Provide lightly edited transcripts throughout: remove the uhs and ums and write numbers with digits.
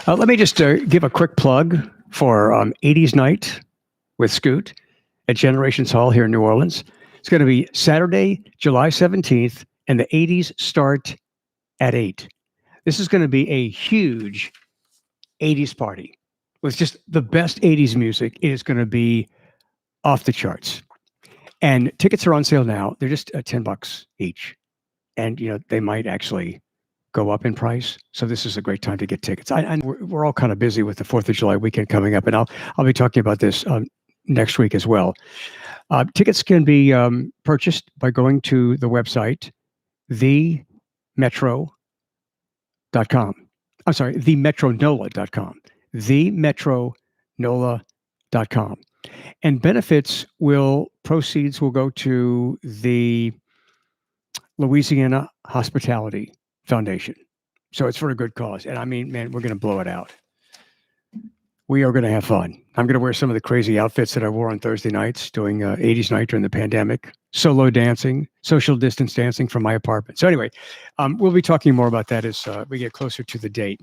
Let me just give a quick plug for 80s Night with Scoot at Generations Hall here in New Orleans. It's going to be Saturday, July 17th, and the 80s start at 8. This is going to be a huge 80s party with just the best 80s music. It is going to be off the charts. And tickets are on sale now. They're just $10 each. And, they might actually go up in price. So this is a great time to get tickets. We're all kind of busy with the 4th of July weekend coming up, and I'll be talking about this next week as well. Tickets can be purchased by going to the website, themetro.com. I'm sorry, themetronola.com. themetronola.com. And proceeds will go to the Louisiana Hospitality Foundation. So it's for a good cause. And I mean, man, we're going to blow it out. We are going to have fun. I'm going to wear some of the crazy outfits that I wore on Thursday nights doing 80s night during the pandemic, solo dancing, social distance dancing from my apartment. So anyway, we'll be talking more about that as we get closer to the date.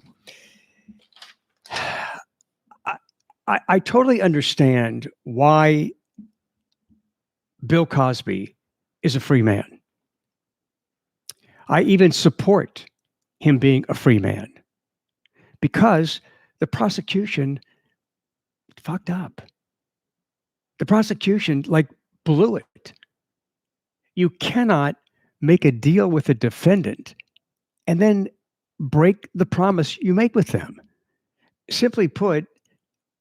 I totally understand why Bill Cosby is a free man. I even support him being a free man because the prosecution fucked up. The prosecution blew it. You cannot make a deal with a defendant and then break the promise you make with them. Simply put,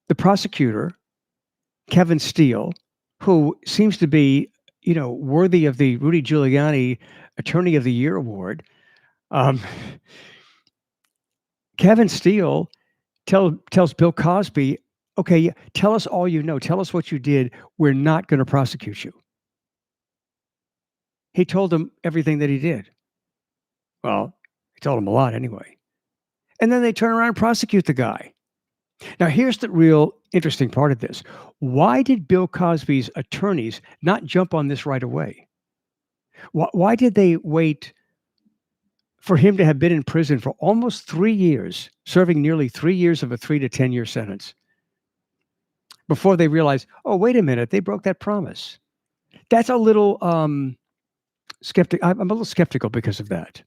the prosecutor, Kevin Steele, who seems to be, worthy of the Rudy Giuliani Attorney of the Year award, Kevin Steele tells Bill Cosby, okay, tell us all you know. Tell us what you did. We're not going to prosecute you. He told him everything that he did. Well, he told him a lot anyway. And then they turn around and prosecute the guy. Now, here's the real interesting part of this. Why did Bill Cosby's attorneys not jump on this right away? Why did they wait for him to have been in prison for almost 3 years, serving nearly 3 years of a 3 to 10 year sentence, before they realized, oh, wait a minute, they broke that promise? That's a little I'm a little skeptical because of that.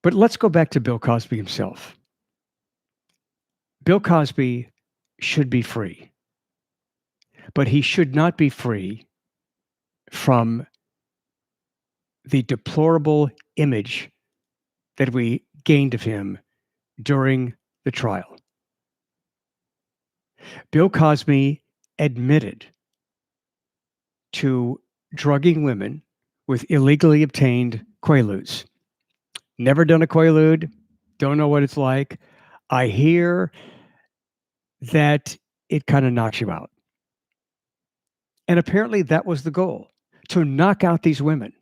But let's go back to Bill Cosby himself. Bill Cosby should be free, but he should not be free from the deplorable image that we gained of him during the trial. Bill Cosby admitted to drugging women with illegally obtained Quaaludes. Never done a Quaalude, don't know what it's like. I hear that it kind of knocks you out. And apparently that was the goal, to knock out these women,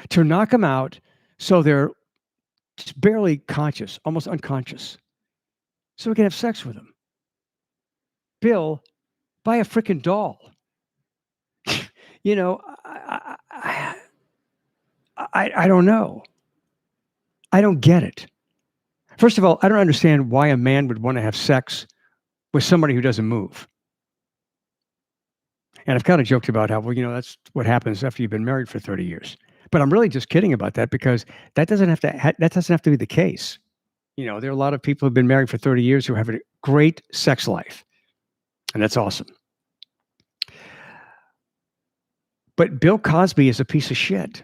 to knock them out so they're just barely conscious, almost unconscious, so we can have sex with them. Bill, buy a freaking doll. I don't know. I don't get it. First of all, I don't understand why a man would want to have sex with somebody who doesn't move. And I've kind of joked about how, that's what happens after you've been married for 30 years. But I'm really just kidding about that because that doesn't have to be the case. There are a lot of people who've been married for 30 years who have a great sex life. And that's awesome. But Bill Cosby is a piece of shit.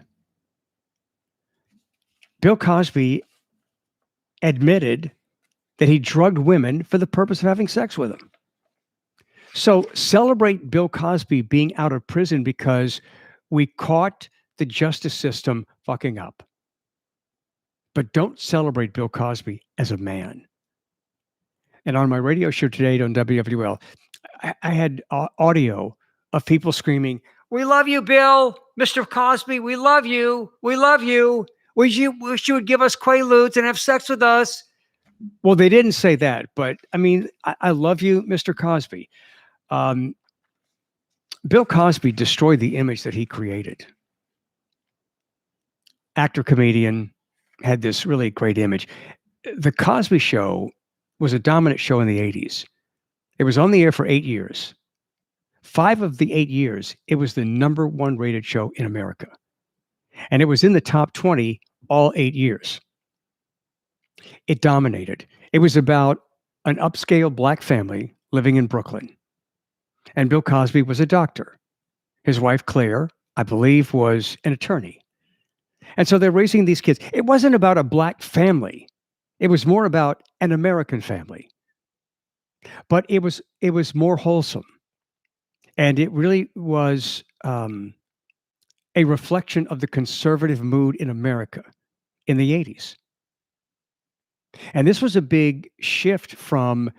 Bill Cosby admitted that he drugged women for the purpose of having sex with them. So celebrate Bill Cosby being out of prison because we caught the justice system fucking up. But don't celebrate Bill Cosby as a man. And on my radio show today on WWL, I had audio of people screaming, "We love you, Bill, Mr. Cosby. We love you. We love you. Wish you would give us Quaaludes and have sex with us." Well, they didn't say that, but I mean, I love you, Mr. Cosby. Bill Cosby destroyed the image that he created. Actor, comedian, had this really great image. The Cosby Show was a dominant show in the 80s. It was on the air for 8 years. 5 of the 8 years, it was the number 1 rated show in America, and it was in the top 20 all 8 years. It dominated. It was about an upscale black family living in Brooklyn, and Bill Cosby was a doctor. His wife, Claire, I believe, was an attorney. And so they're raising these kids. It wasn't about a black family. It was more about an American family. But it was more wholesome, and it really was a reflection of the conservative mood in America in the 80s. And this was a big shift from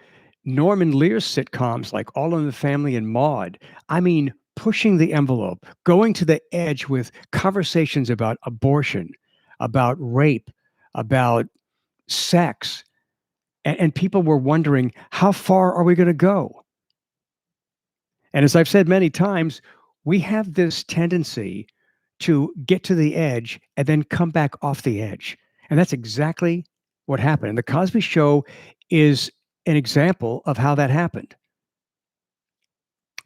Norman Lear's sitcoms like All in the Family and Maude. I mean, pushing the envelope, going to the edge with conversations about abortion, about rape, about sex. And people were wondering, how far are we going to go? And as I've said many times, we have this tendency to get to the edge and then come back off the edge. And that's exactly what happened. And the Cosby Show is an example of how that happened.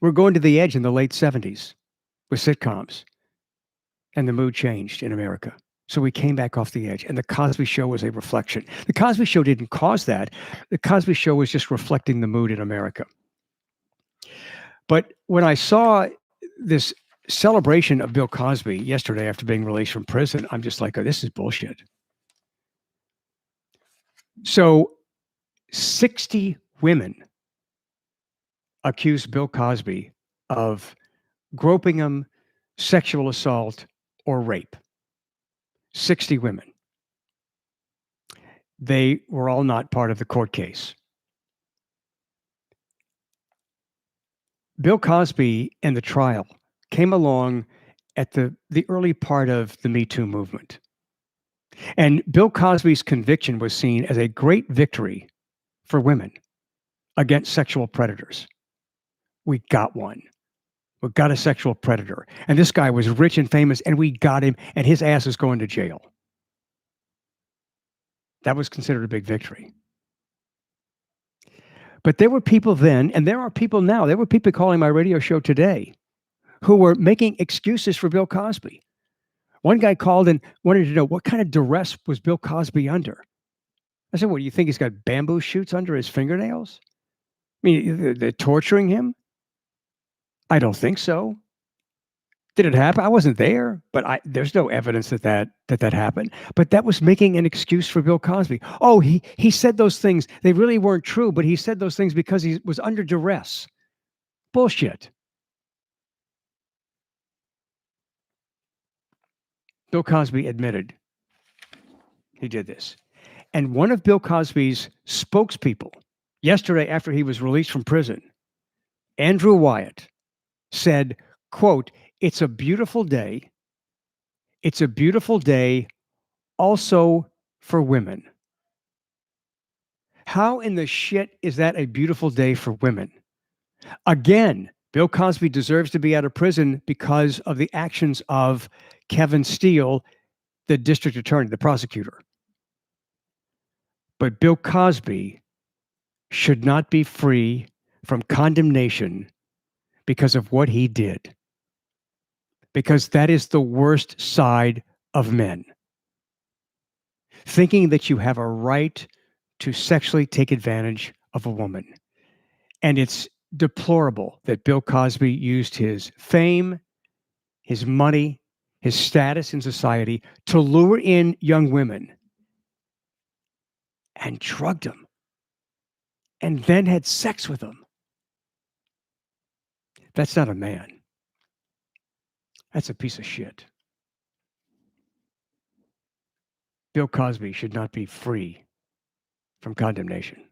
We're going to the edge in the late 70s with sitcoms, and the mood changed in America. So we came back off the edge, and the Cosby Show was a reflection. The Cosby Show didn't cause that. The Cosby Show was just reflecting the mood in America. But when I saw this celebration of Bill Cosby yesterday after being released from prison, I'm just like, oh, this is bullshit. So 60 women accused Bill Cosby of groping him, sexual assault, or rape. 60 women. They were all not part of the court case. Bill Cosby and the trial came along at the early part of the Me Too movement. And Bill Cosby's conviction was seen as a great victory for women against sexual predators. We got one. We got a sexual predator. And this guy was rich and famous, and we got him, and his ass is going to jail. That was considered a big victory. But there were people then, and there are people now, there were people calling my radio show today who were making excuses for Bill Cosby. One guy called and wanted to know, what kind of duress was Bill Cosby under? I said, what, do you think he's got bamboo shoots under his fingernails? I mean, they're torturing him? I don't think so. Did it happen? I wasn't there, but there's no evidence that happened. But that was making an excuse for Bill Cosby. Oh, he said those things. They really weren't true, but he said those things because he was under duress. Bullshit. Bill Cosby admitted he did this. And one of Bill Cosby's spokespeople yesterday after he was released from prison, Andrew Wyatt, said, quote, "It's a beautiful day. It's a beautiful day also for women." How in the shit is that a beautiful day for women? Again, Bill Cosby deserves to be out of prison because of the actions of Kevin Steele, the district attorney, the prosecutor. But Bill Cosby should not be free from condemnation because of what he did. Because that is the worst side of men. Thinking that you have a right to sexually take advantage of a woman. And it's deplorable that Bill Cosby used his fame, his money, his status in society to lure in young women and drugged them and then had sex with them. That's not a man. That's a piece of shit. Bill Cosby should not be free from condemnation.